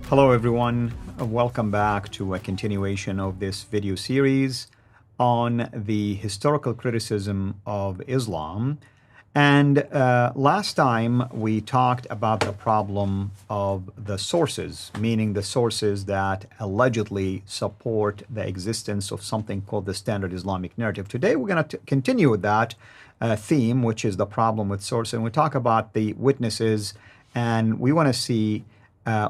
Hello everyone, welcome back to a continuation of this video series on the historical criticism of Islam. And last time we talked about the problem of the sources, meaning the sources that allegedly support the existence of something called the standard Islamic narrative. Today we're going to continue with that theme, which is the problem with sources, and we talk about the witnesses, and we want to see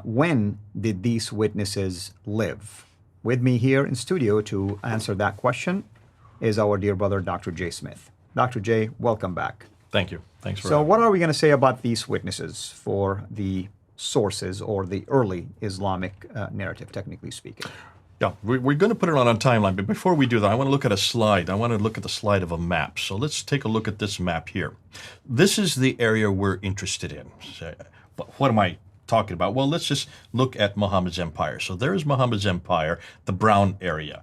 when did these witnesses live? With me here in studio to answer that question is our dear brother, Dr. Jay Smith. Dr. Jay, welcome back. Thank you. Thanks for So what are we going to say about these witnesses for the sources or the early Islamic narrative, technically speaking? Yeah, we're going to put it on a timeline, but before we do that, I want to look at a slide. I want to look at the slide of a map. So let's take a look at this map here. This is the area we're interested in. So, what am I talking about? Well, let's just look at Muhammad's empire. So there's Muhammad's empire, the brown area.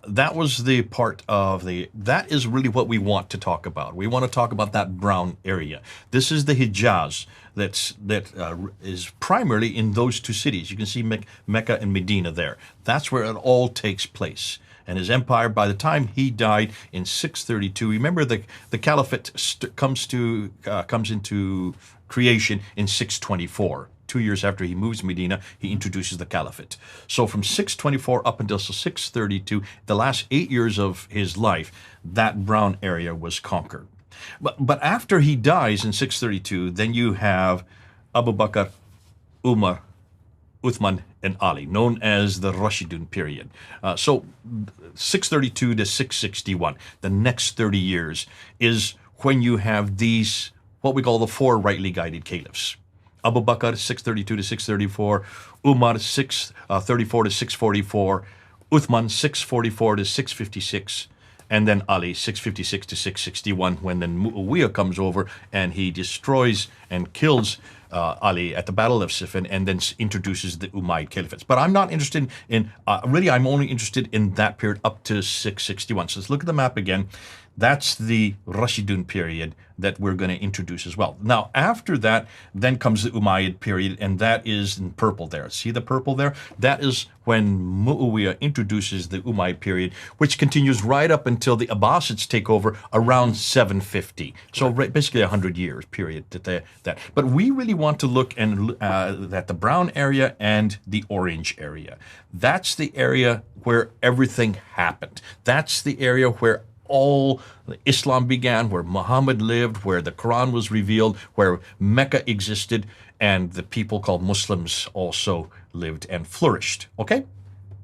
That was the part of that is really what we want to talk about. We want to talk about that brown area. This is the Hijaz that is primarily in those two cities. You can see Mecca and Medina there. That's where it all takes place. And his empire, by the time he died in 632, remember the caliphate comes into creation in 624. 2 years after he moves Medina, he introduces the caliphate. So from 624 up until 632, the last 8 years of his life, that brown area was conquered. But after he dies in 632, then you have Abu Bakr, Umar, Uthman, and Ali, known as the Rashidun period. So 632 to 661, the next 30 years, is when you have these, what we call the four rightly guided caliphs. Abu Bakr, 632 to 634, Umar, 634 to 644, Uthman, 644 to 656, and then Ali, 656 to 661, when then Muawiyah comes over and he destroys and kills Ali at the Battle of Siffin and then introduces the Umayyad Caliphates. But I'm not interested in, really I'm only interested in that period up to 661. So let's look at the map again. That's the Rashidun period that we're going to introduce as well. Now, after that, then comes the Umayyad period, and that is in purple there. See the purple there? That is when Muawiyah introduces the Umayyad period, which continues right up until the Abbasids take over around 750. So basically a 100 years period. But we really want to look at the brown area and the orange area. That's the area where everything happened. That's the area where all Islam began, where Muhammad lived, where the Quran was revealed, where Mecca existed, and the people called Muslims also lived and flourished. Okay?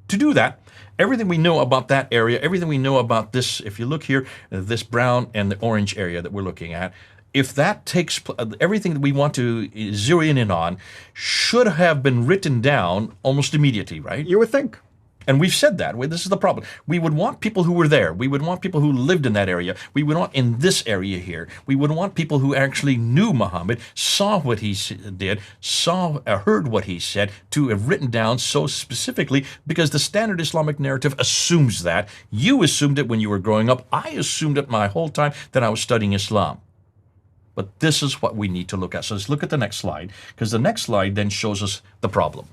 To do that, everything we know about that area, everything we know about this, if you look here, this brown and the orange area that we're looking at, if that takes, everything that we want to zero in on should have been written down almost immediately, right? You would think. And we've said that. This is the problem. We would want people who were there. We would want people who lived in that area. We would want in this area here. We would want people who actually knew Muhammad, saw what he did, heard what he said, to have written down so specifically, because the standard Islamic narrative assumes that. You assumed it when you were growing up. I assumed it my whole time that I was studying Islam. But this is what we need to look at. So let's look at the next slide, because the next slide then shows us the problem.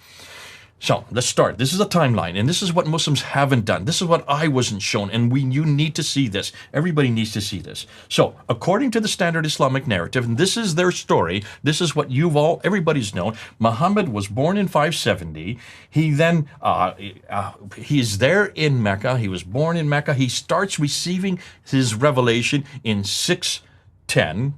So let's start. This is a timeline, and this is what Muslims haven't done. This is what I wasn't shown, and you need to see this. Everybody needs to see this. So according to the standard Islamic narrative, and this is their story, this is what everybody's known. Muhammad was born in 570. He then, he's there in Mecca. He was born in Mecca. He starts receiving his revelation in 610.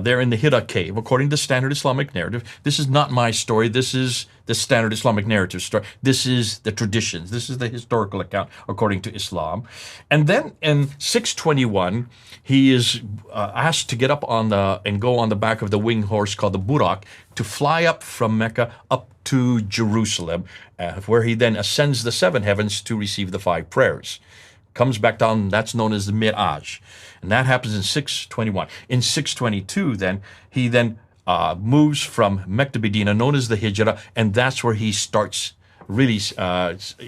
There in the Hira cave, according to the standard Islamic narrative. This is not my story. This is the standard Islamic narrative story. This is the traditions. This is the historical account according to Islam. And then in 621, he is asked to get up and go on the back of the winged horse called the Burak to fly up from Mecca up to Jerusalem, where he then ascends the seven heavens to receive the five prayers. Comes back down, that's known as the Mi'raj. And that happens in 621. In 622, then, he moves from Mecca to Medina, known as the Hijrah, and that's where he starts, really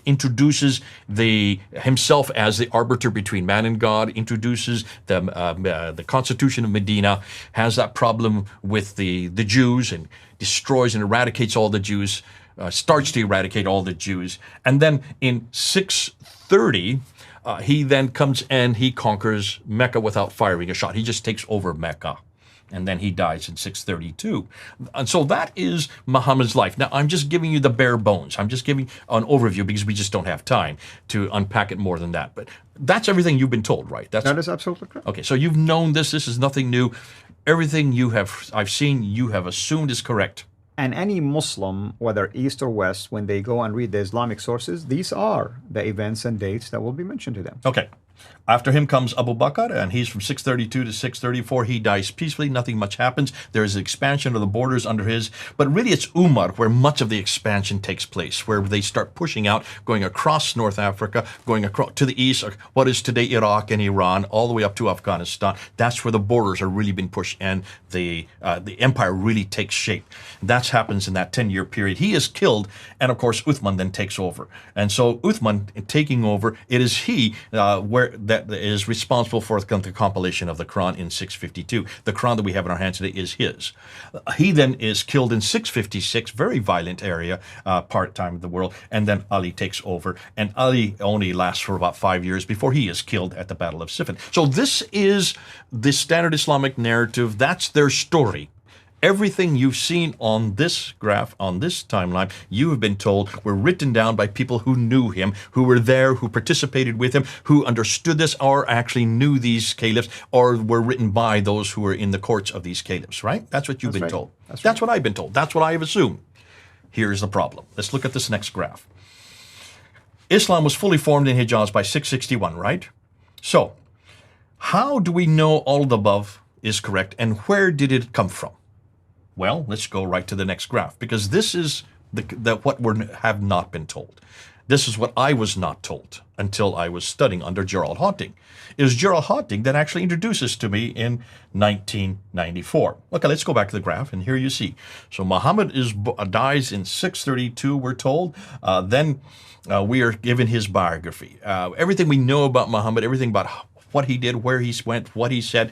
introduces himself as the arbiter between man and God, introduces the constitution of Medina, has that problem with the Jews, and destroys and eradicates all the Jews starts to eradicate all the Jews. And then in 630, he then comes and he conquers Mecca without firing a shot. He just takes over Mecca. And then he dies in 632. And so that is Muhammad's life. Now, I'm just giving you the bare bones. I'm just giving an overview because we just don't have time to unpack it more than that. But that's everything you've been told, right? That is absolutely correct. Okay, so you've known this. This is nothing new. Everything I've seen, you have assumed is correct. And any Muslim, whether East or West, when they go and read the Islamic sources, these are the events and dates that will be mentioned to them. Okay. After him comes Abu Bakr, and he's from 632 to 634. He dies peacefully. Nothing much happens. There is an expansion of the borders under his. But really, it's Umar where much of the expansion takes place, where they start pushing out, going across North Africa, going across to the east, what is today Iraq and Iran, all the way up to Afghanistan. That's where the borders are really being pushed, and the empire really takes shape. That happens in that 10-year period. He is killed, and of course, Uthman then takes over. And so Uthman taking over, it is he that is responsible for the compilation of the Quran in 652. The Quran that we have in our hands today is his. He then is killed in 656, very violent part-time of the world, and then Ali takes over. And Ali only lasts for about 5 years before he is killed at the Battle of Siffin. So this is the standard Islamic narrative. That's their story. Everything you've seen on this graph, on this timeline, you have been told were written down by people who knew him, who were there, who participated with him, who understood this or actually knew these caliphs, or were written by those who were in the courts of these caliphs, right? That's what you've been told. That's what I've been told. That's what I have assumed. Here's the problem. Let's look at this next graph. Islam was fully formed in Hijaz by 661, right? So, how do we know all of the above is correct, and where did it come from? Well, let's go right to the next graph, because this is what we have not been told. This is what I was not told until I was studying under Gerald Haunting. It was Gerald Haunting that actually introduces to me in 1994. Okay, let's go back to the graph, and here you see. So Muhammad dies in 632, we're told. Then we are given his biography. Everything we know about Muhammad, everything about what he did, where he went, what he said,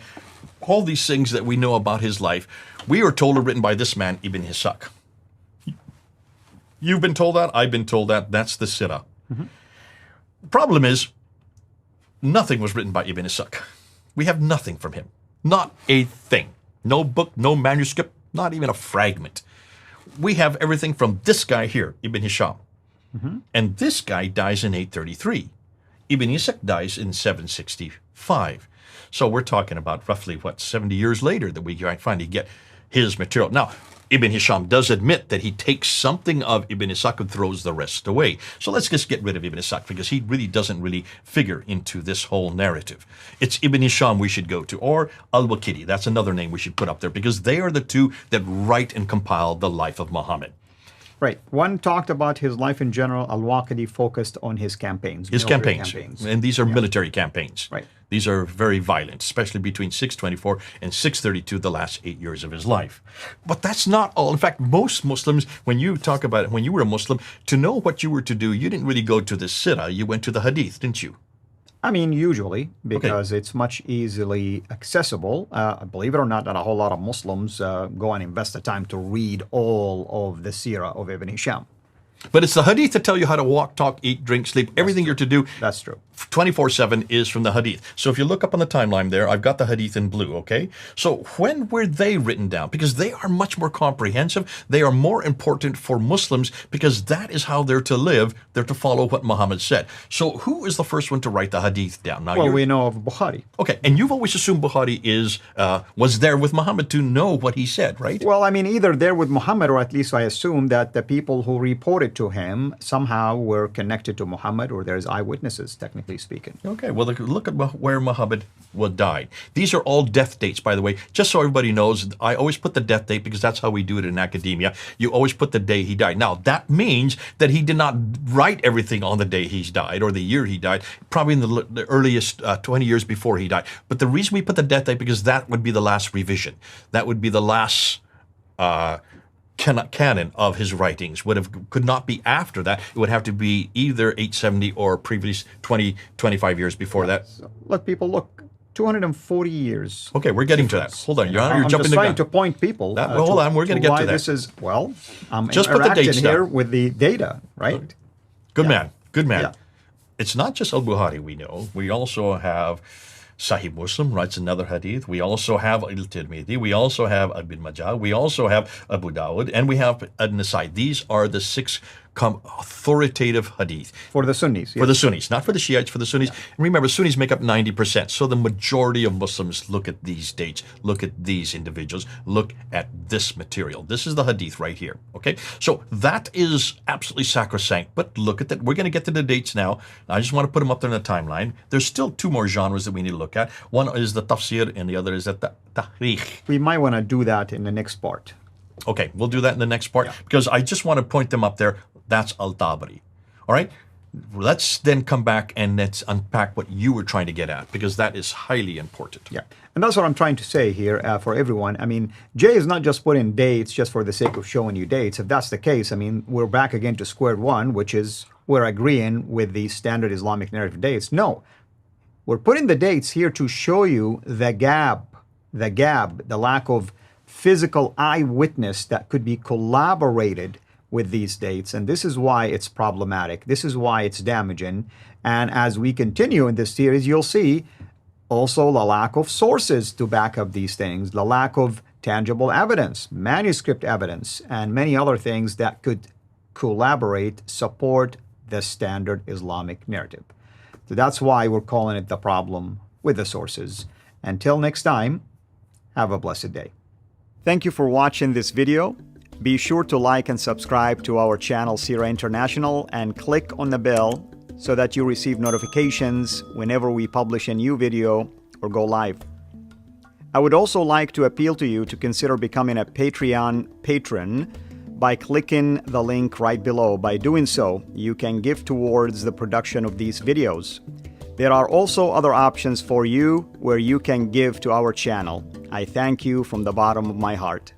all these things that we know about his life, we are told are written by this man, Ibn Ishaq. You've been told that. I've been told that. That's the Sirah. Mm-hmm. The problem is, nothing was written by Ibn Ishaq. We have nothing from him. Not a thing. No book, no manuscript, not even a fragment. We have everything from this guy here, Ibn Hisham. Mm-hmm. And this guy dies in 833. Ibn Ishaq dies in 765. So we're talking about roughly, 70 years later that we finally get his material. Now, Ibn Hisham does admit that he takes something of Ibn Ishaq and throws the rest away. So let's just get rid of Ibn Ishaq because he really doesn't figure into this whole narrative. It's Ibn Hisham we should go to, or Al-Waqidi. That's another name we should put up there because they are the two that write and compile the life of Muhammad. Right. One talked about his life in general. Al-Waqidi focused on his campaigns. His campaigns. And these are military campaigns. Right. These are very violent, especially between 624 and 632, the last 8 years of his life. But that's not all. In fact, most Muslims, when you talk about it, when you were a Muslim, to know what you were to do, you didn't really go to the Sirah, you went to the Hadith, didn't you? I mean, usually, because it's much easily accessible. Believe it or not, not a whole lot of Muslims go and invest the time to read all of the Sirah of Ibn Hisham. But it's the Hadith that tell you how to walk, talk, eat, drink, sleep, everything you're to do. That's true. 24/7 is from the Hadith. So if you look up on the timeline there, I've got the Hadith in blue, okay? So when were they written down? Because they are much more comprehensive. They are more important for Muslims because that is how they're to live. They're to follow what Muhammad said. So who is the first one to write the Hadith down? Now, well, we know of Bukhari. Okay, and you've always assumed Bukhari was there with Muhammad to know what he said, right? Well, I mean, either there with Muhammad, or at least I assume that the people who reported to him somehow were connected to Muhammad, or there's eyewitnesses, technically speaking. Okay, well, look at where Muhammad died. These are all death dates, by the way. Just so everybody knows, I always put the death date because that's how we do it in academia. You always put the day he died. Now, that means that he did not write everything on the day he died or the year he died, probably in the earliest 20 years before he died. But the reason we put the death date, because that would be the last revision. That would be the last canon of his writings. Could not be after that. It would have to be either 870 or previous 25 years before that. So let people look 240 years. Okay, we're getting to that. Hold on, Your Honor, you're I'm jumping just the trying gun. to point people Well, hold on, we're going to get why to that. this is, well, I'm Just put the interacting dates here down. with the data, right? Good man. Good man. Yeah. It's not just Al-Bukhari we know. We also have Sahih Muslim writes another hadith. We also have Al-Tirmidhi. We also have Ibn Majah. We also have Abu Dawud. And we have An-Nasai. These are the 6 authoritative hadith. For the Sunnis. For the Sunnis, not for the Shiites, for the Sunnis. And remember, Sunnis make up 90%. So the majority of Muslims look at these dates, look at these individuals, look at this material. This is the hadith right here, okay? So that is absolutely sacrosanct, but look at that. We're going to get to the dates now. I just want to put them up there in the timeline. There's still 2 more genres that we need to look at. One is the tafsir, and the other is the tahrikh. We might want to do that in the next part. Okay, we'll do that in the next part because I just want to point them up there. That's Al-Tabari. All right? Let's then come back and let's unpack what you were trying to get at because that is highly important. Yeah. And that's what I'm trying to say here for everyone. I mean, Jay is not just putting dates just for the sake of showing you dates. If that's the case, I mean, we're back again to square one, which is we're agreeing with the standard Islamic narrative dates. No, we're putting the dates here to show you the gap, the lack of physical eyewitness that could be collaborated with these dates. And this is why it's problematic. This is why it's damaging. And as we continue in this series, you'll see also the lack of sources to back up these things, the lack of tangible evidence, manuscript evidence, and many other things that could collaborate, support the standard Islamic narrative. So that's why we're calling it the problem with the sources. Until next time, have a blessed day. Thank you for watching this video. Be sure to like and subscribe to our channel Sira International and click on the bell so that you receive notifications whenever we publish a new video or go live. I would also like to appeal to you to consider becoming a Patreon patron by clicking the link right below. By doing so, you can give towards the production of these videos. There are also other options for you where you can give to our channel. I thank you from the bottom of my heart.